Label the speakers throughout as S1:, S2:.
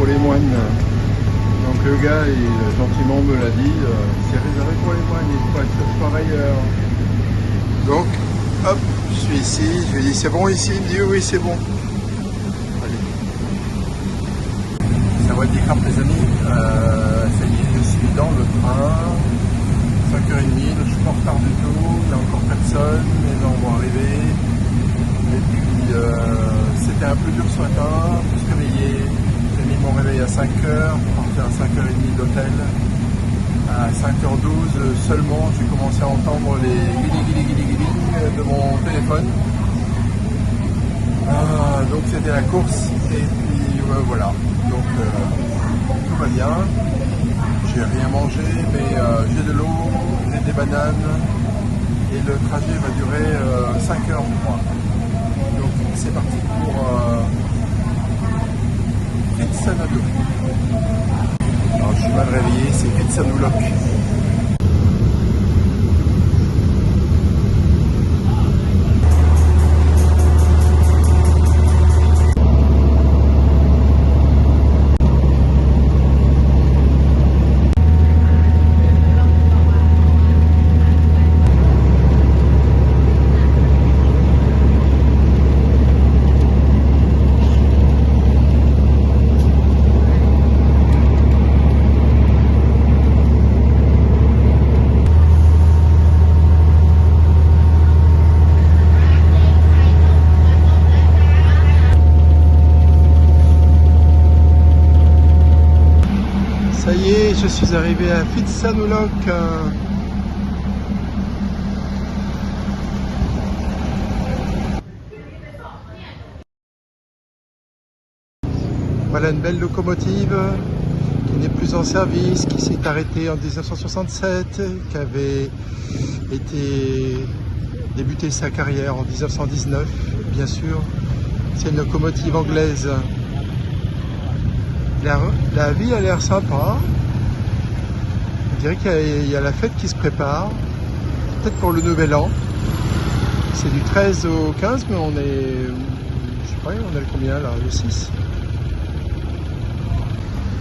S1: pour les moines. Donc le gars, il gentiment me l'a dit, c'est réservé pour les moines, il faut pas que ce soit ailleurs. Donc, hop, je suis ici, je lui dis c'est bon ici, il me dit oui c'est bon. Allez. Ça va dire les amis, ça y est, je suis dans le train, 5h30, je suis pas en retard du tout, il n'y a encore personne, les gens vont arriver. Et puis c'était un peu dur ce matin, pour se réveiller. J'ai mis mon réveil à 5h pour partir à 5h30 d'hôtel. À 5h12 seulement, j'ai commencé à entendre les guiling de mon téléphone. Donc c'était la course et puis voilà. Donc tout va bien. J'ai rien mangé, mais j'ai de l'eau, j'ai des bananes et le trajet va durer 5 heures je crois. Donc c'est parti pour Phitsanulok. Alors je suis mal réveillé, c'est Phitsanulok. Ça y est, je suis arrivé à Phitsanulok. Voilà une belle locomotive qui n'est plus en service, qui s'est arrêtée en 1967, qui avait débuté sa carrière en 1919, bien sûr. C'est une locomotive anglaise. La ville a l'air sympa. On dirait qu'il y a la fête qui se prépare. Peut-être pour le nouvel an. C'est du 13 au 15, mais on est... Je sais pas, on est le combien là? Le 6.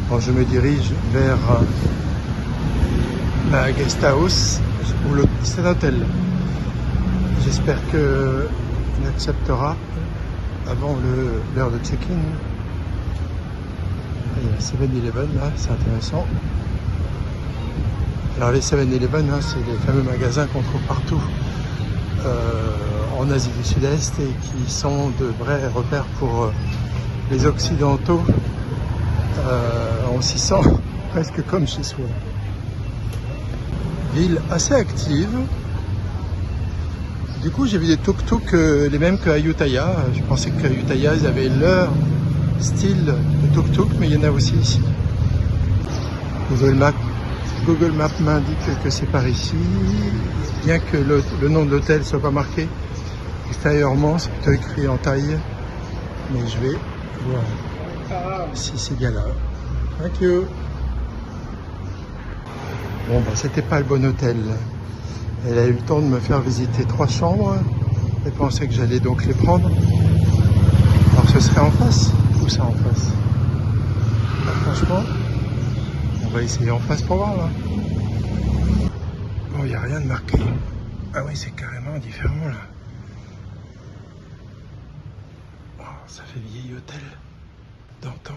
S1: Bon, je me dirige vers la guest house, ou c'est un hôtel. J'espère qu'il acceptera avant l'heure de check-in. Il y a 7-Eleven là, c'est intéressant. Alors les 7-Eleven, hein, c'est les fameux magasins qu'on trouve partout en Asie du Sud-Est et qui sont de vrais repères pour les Occidentaux. On s'y sent presque comme chez soi. Ville assez active. Du coup j'ai vu des tuk-tuk les mêmes qu'à Ayutthaya. Je pensais qu'à Ayutthaya ils avaient leur style de tuk-tuk, mais il y en a aussi ici. Google Maps m'indique que c'est par ici, bien que le nom de l'hôtel ne soit pas marqué extérieurement, c'est plutôt écrit en taille, mais je vais voir si c'est bien là. Thank you. Bon, bah, c'était pas le bon hôtel. Elle a eu le temps de me faire visiter 3 chambres. Elle pensait que j'allais donc les prendre. Alors ce serait en face. Où ça en face? Là, franchement, on va essayer en face pour voir là. Bon, il n'y a rien de marqué. Ah oui, c'est carrément différent là. Oh, ça fait vieil hôtel d'antan.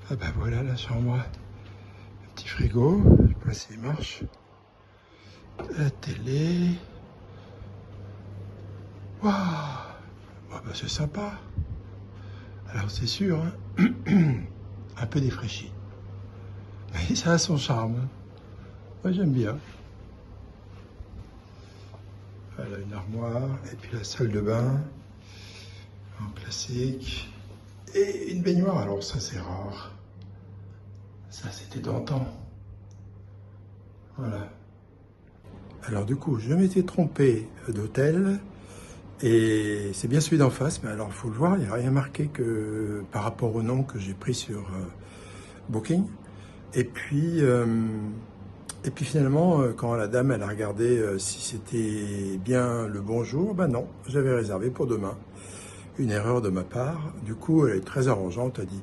S1: Ah bah voilà la chambre, un petit frigo, je sais pas s'il marche, la télé, waouh, oh bah c'est sympa, alors c'est sûr, hein, un peu défraîchi, mais ça a son charme, moi j'aime bien. Voilà une armoire, et puis la salle de bain, en classique, et une baignoire, alors ça c'est rare. Ça, c'était d'antan. Voilà. Alors du coup, je m'étais trompé d'hôtel et c'est bien celui d'en face, mais alors il faut le voir, il n'y a rien marqué que par rapport au nom que j'ai pris sur Booking. Et puis finalement, quand la dame elle a regardé si c'était bien le bon jour, ben non, j'avais réservé pour demain. Une erreur de ma part. Du coup, elle est très arrangeante, elle dit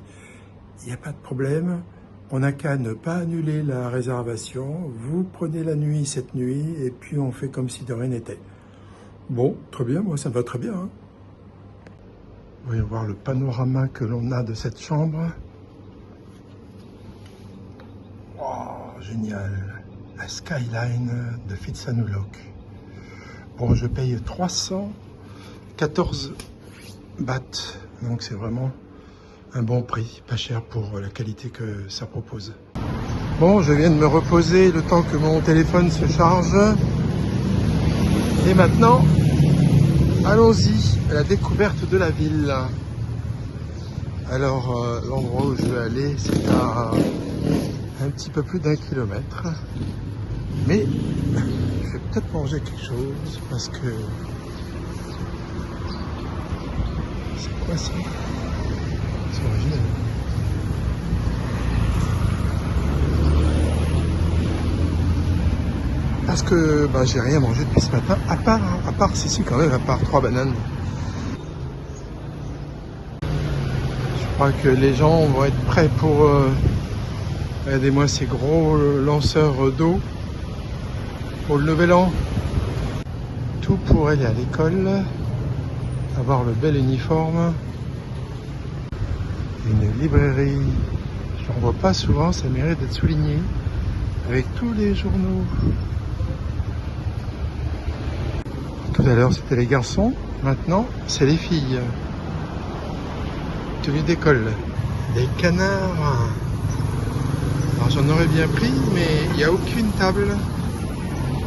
S1: il n'y a pas de problème. On n'a qu'à ne pas annuler la réservation. Vous prenez la nuit cette nuit et puis on fait comme si de rien n'était. Bon, très bien, moi ça me va très bien. Hein. Voyons voir le panorama que l'on a de cette chambre. Oh, génial. La skyline de Phitsanulok. Bon, je paye 314 bahts. Donc c'est vraiment un bon prix, pas cher pour la qualité que ça propose. Bon, je viens de me reposer le temps que mon téléphone se charge. Et maintenant, allons-y à la découverte de la ville. Alors, l'endroit où je vais aller, c'est à un petit peu plus d'1 kilomètre. Mais je vais peut-être manger quelque chose parce que... C'est quoi ça? C'est original. Parce que bah, j'ai rien mangé depuis ce matin, à part si quand même, à part 3 bananes. Je crois que les gens vont être prêts pour... regardez-moi ces gros lanceurs d'eau pour le nouvel an. Tout pour aller à l'école, avoir le bel uniforme. Une librairie, je n'en vois pas souvent, ça mérite d'être souligné, avec tous les journaux. Tout à l'heure c'était les garçons, maintenant c'est les filles. Tenue d'école. Des canards. Alors j'en aurais bien pris, mais il n'y a aucune table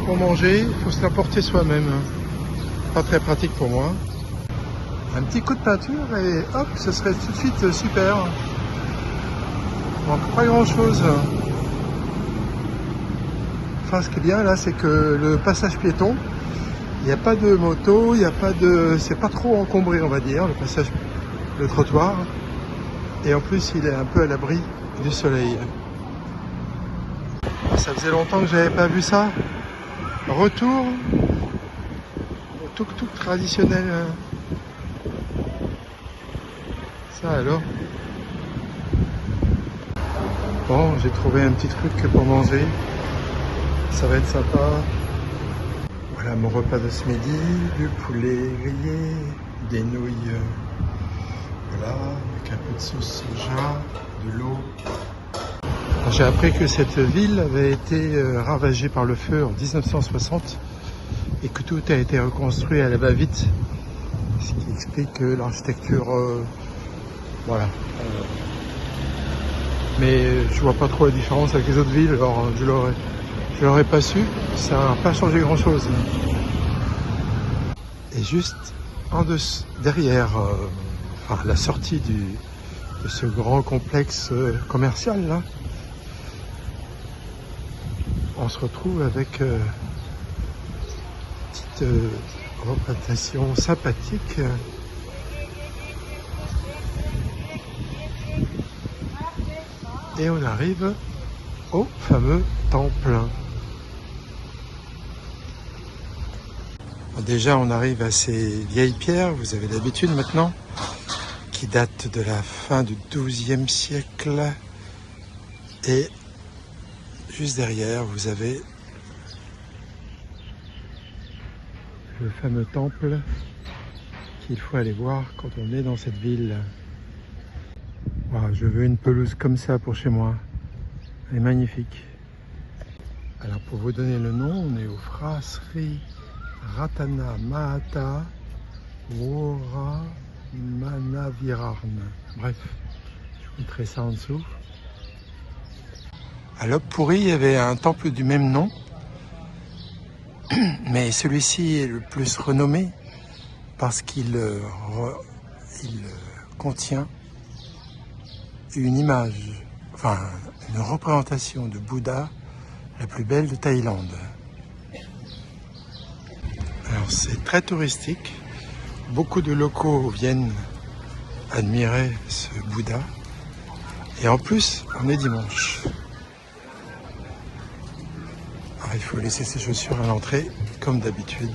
S1: pour manger, il faut se l'apporter soi-même. Pas très pratique pour moi. Un petit coup de peinture et hop, ce serait tout de suite super. Donc pas grand chose. Enfin, ce qui est bien là, c'est que le passage piéton, il n'y a pas de moto, il n'y a pas de... c'est pas trop encombré, on va dire, le passage, le trottoir. Et en plus, il est un peu à l'abri du soleil. Ça faisait longtemps que j'avais pas vu ça. Retour au tuk-tuk traditionnel. Ça alors. Bon, j'ai trouvé un petit truc pour manger. Ça va être sympa. Voilà mon repas de ce midi. Du poulet grillé, des nouilles. Voilà, avec un peu de sauce soja, de l'eau. J'ai appris que cette ville avait été ravagée par le feu en 1960 et que tout a été reconstruit à la va-vite. Ce qui explique l'architecture... voilà. Mais je vois pas trop la différence avec les autres villes, alors je l'aurais pas su, ça n'a pas changé grand chose. Et juste en dessous, derrière enfin, la sortie de ce grand complexe commercial là, on se retrouve avec une petite représentation sympathique. Et on arrive au fameux temple. Déjà, on arrive à ces vieilles pierres, vous avez l'habitude maintenant, qui datent de la fin du XIIe siècle. Et juste derrière, vous avez le fameux temple qu'il faut aller voir quand on est dans cette ville. Wow, je veux une pelouse comme ça pour chez moi. Elle est magnifique. Alors pour vous donner le nom, on est au Phra Sri Ratana Mahata Wora Manavirarn. Bref, je mettrai ça en dessous. À Lopburi, il y avait un temple du même nom, mais celui-ci est le plus renommé parce qu'il contient une image, enfin une représentation de Bouddha la plus belle de Thaïlande. Alors c'est très touristique. Beaucoup de locaux viennent admirer ce Bouddha. Et en plus, on est dimanche. Alors, il faut laisser ses chaussures à l'entrée, comme d'habitude.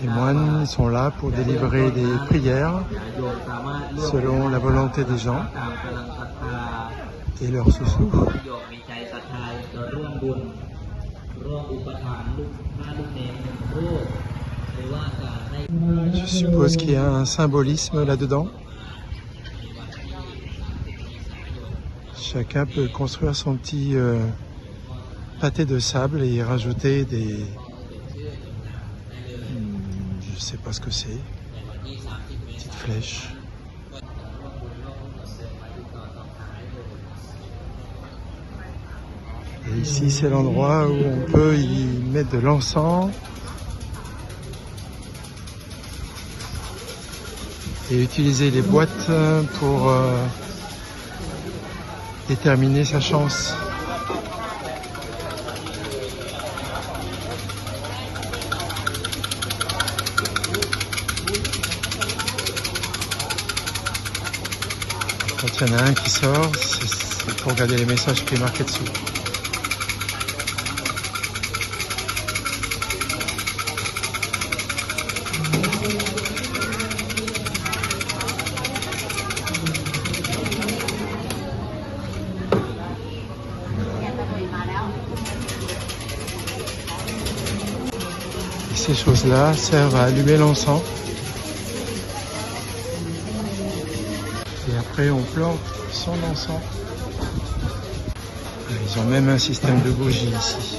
S1: Les moines sont là pour délivrer des prières selon la volonté des gens et leur sous-souffle. Je suppose qu'il y a un symbolisme là-dedans. Chacun peut construire son petit pâté de sable et y rajouter des... je sais pas ce que c'est. Petites flèches. Et ici, c'est l'endroit où on peut y mettre de l'encens et utiliser les boîtes pour déterminer sa chance. Quand il y en a un qui sort, c'est pour regarder les messages qui est marqué dessous. Et ces choses-là servent à allumer l'encens. Et après on plante son encens Ils ont même un système de bougies ici.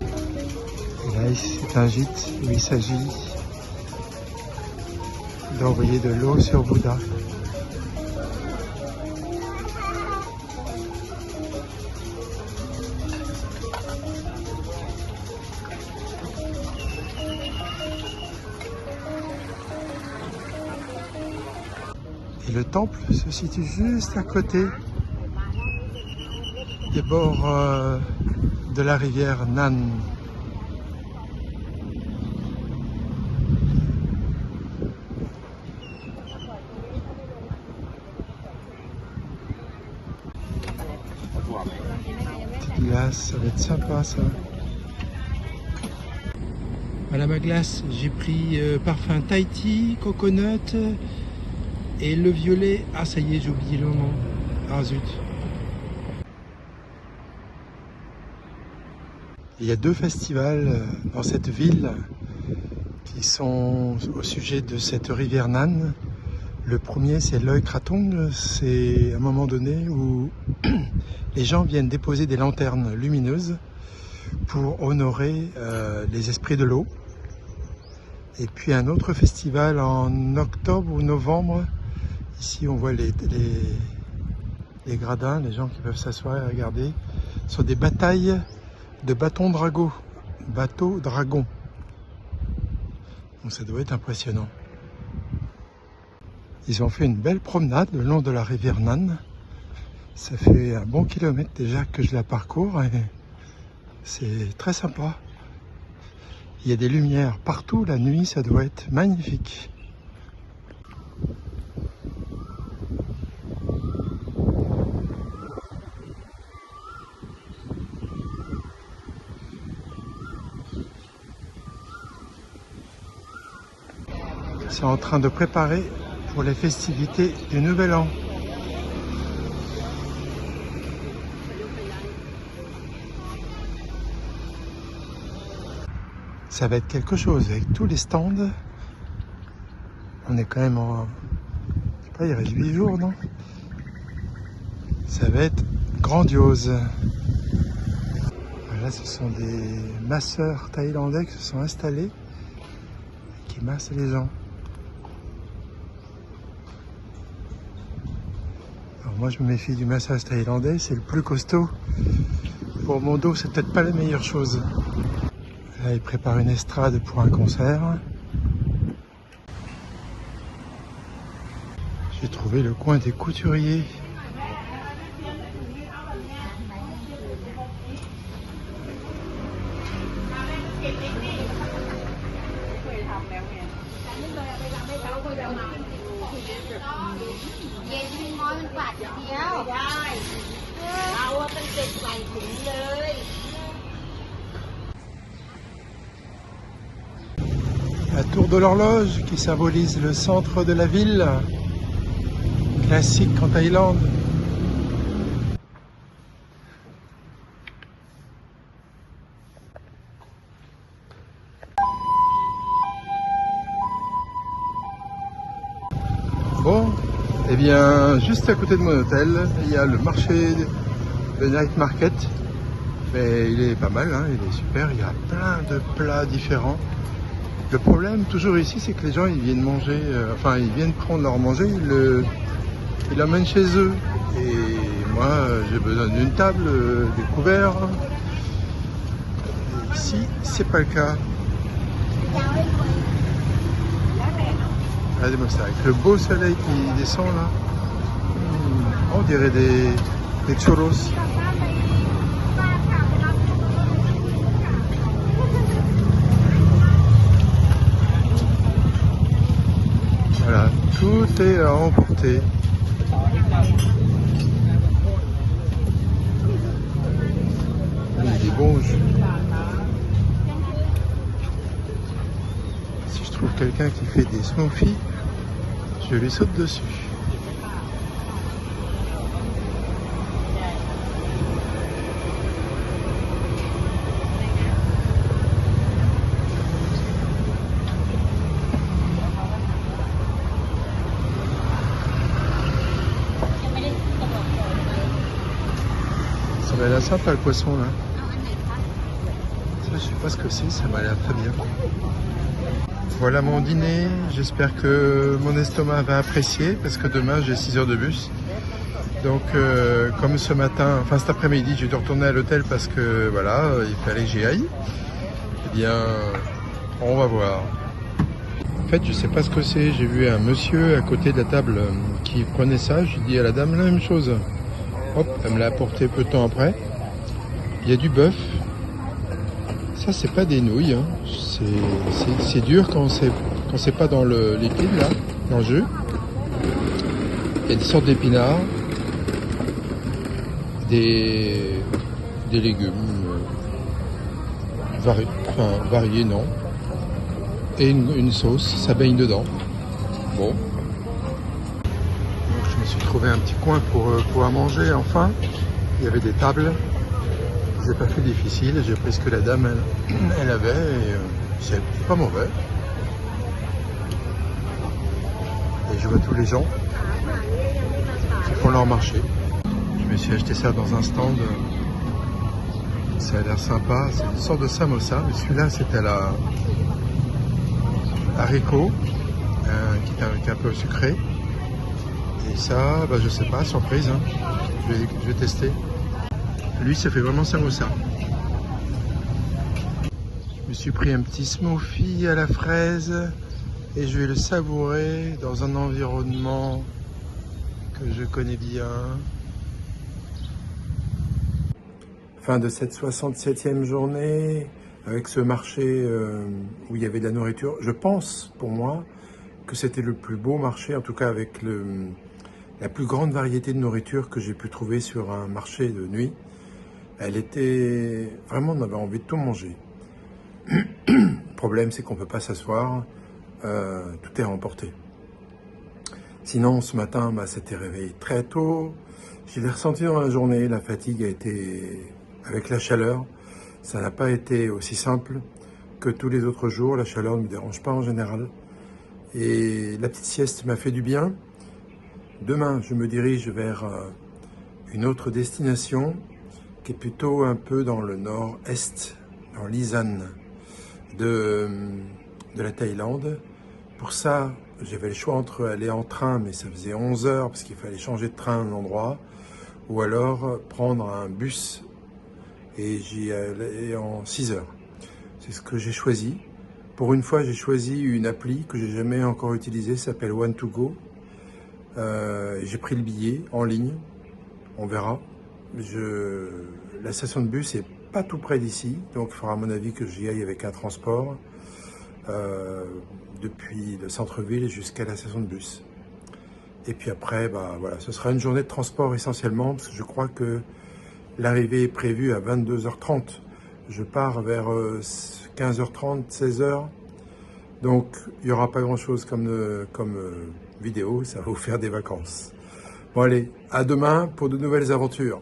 S1: Et là, c'est un gîte où il s'agit d'envoyer de l'eau sur Bouddha. Et le temple se situe juste à côté des bords de la rivière Nan. Petite glace, ça va être sympa ça. Voilà ma glace, j'ai pris parfum Tahiti, coconut et le violet. Ah ça y est, j'ai oublié le nom. Ah zut. Il y a deux festivals dans cette ville qui sont au sujet de cette rivière Nan. Le premier, c'est Loy Krathong. C'est un moment donné où les gens viennent déposer des lanternes lumineuses pour honorer les esprits de l'eau. Et puis un autre festival en octobre ou novembre. Ici, on voit les gradins, les gens qui peuvent s'asseoir et regarder. Ce sont des batailles de bateaux dragon. Donc ça doit être impressionnant. Ils ont fait une belle promenade le long de la rivière Nan. Ça fait un bon kilomètre déjà que je la parcours et c'est très sympa. Il y a des lumières partout, la nuit ça doit être magnifique. C'est en train de préparer pour les festivités du Nouvel An. Ça va être quelque chose avec tous les stands. On est quand même en... Je sais pas, il reste 8 jours, non? Ça va être grandiose. Là, ce sont des masseurs thaïlandais qui se sont installés et qui massent les gens. Alors moi, je me méfie du massage thaïlandais, c'est le plus costaud. Pour mon dos, c'est peut-être pas la meilleure chose. Là, ils préparent une estrade pour un concert. J'ai trouvé le coin des couturiers. La tour de l'horloge qui symbolise le centre de la ville, classique en Thaïlande. Bon, et bien juste à côté de mon hôtel, il y a le marché, le night market. Mais il est pas mal, hein, il est super, il y a plein de plats différents. Le problème toujours ici, c'est que les gens ils viennent manger, ils viennent prendre leur manger, ils l'emmènent chez eux. Et moi j'ai besoin d'une table, des couverts. Et ici, c'est pas le cas. Regardez-moi ça, avec le beau soleil qui descend là, on dirait des churros. Voilà, tout est à emporter. Il y a des bons jus. Si je trouve quelqu'un qui fait des smoothies, je lui saute dessus. sympa le poisson là. Ça, je sais pas ce que c'est, ça m'a l'air très bien. Voilà mon dîner, j'espère que mon estomac va apprécier parce que demain j'ai 6 heures de bus. Donc comme ce matin, enfin cet après-midi, j'ai dû retourner à l'hôtel parce que voilà, il fallait que j'y aille. Eh bien, on va voir. En fait, je sais pas ce que c'est, j'ai vu un monsieur à côté de la table qui prenait ça, j'ai dit à la dame la même chose. Hop, elle me l'a apporté peu de temps après. Il y a du bœuf. Ça, c'est pas des nouilles, hein. C'est dur quand c'est pas dans le liquide, là, dans le jus. Il y a des sortes d'épinards, des légumes variés, non. Et une sauce, ça baigne dedans. Bon. Donc, je me suis trouvé un petit coin pour pouvoir manger, enfin. Il y avait des tables. J'ai pas fait difficile, j'ai pris ce que la dame elle avait et c'est pas mauvais. Et je vois tous les gens qui font leur marché. Je me suis acheté ça dans un stand, ça a l'air sympa, c'est une sorte de samosa, mais celui-là c'était à la haricot, qui est un peu sucré. Et ça, bah, je sais pas, surprise, hein. Je vais tester. Lui, ça fait vraiment samosa. Je me suis pris un petit smoothie à la fraise et je vais le savourer dans un environnement que je connais bien. Fin de cette 67e journée avec ce marché où il y avait de la nourriture. Je pense, pour moi, que c'était le plus beau marché, en tout cas avec la plus grande variété de nourriture que j'ai pu trouver sur un marché de nuit. Elle était... Vraiment, on avait envie de tout manger. Le problème, c'est qu'on ne peut pas s'asseoir. Tout est remporté. Sinon, ce matin, bah, c'était réveillé très tôt. Je l'ai ressenti dans la journée. La fatigue a été... Avec la chaleur, ça n'a pas été aussi simple que tous les autres jours. La chaleur ne me dérange pas en général. Et la petite sieste m'a fait du bien. Demain, je me dirige vers une autre destination qui est plutôt un peu dans le nord-est, dans l'Isan de la Thaïlande. Pour ça, j'avais le choix entre aller en train, mais ça faisait 11 heures parce qu'il fallait changer de train à un endroit, ou alors prendre un bus et j'y allais en 6 heures. C'est ce que j'ai choisi. Pour une fois, j'ai choisi une appli que j'ai jamais encore utilisée, ça s'appelle One2Go. J'ai pris le billet en ligne, on verra. La station de bus est pas tout près d'ici, donc il faudra à mon avis que j'y aille avec un transport depuis le centre-ville jusqu'à la station de bus. Et puis après, bah, voilà, ce sera une journée de transport essentiellement, parce que je crois que l'arrivée est prévue à 22h30. Je pars vers 15h30, 16h. Donc, il n'y aura pas grand-chose comme vidéo, ça va vous faire des vacances. Bon allez, à demain pour de nouvelles aventures.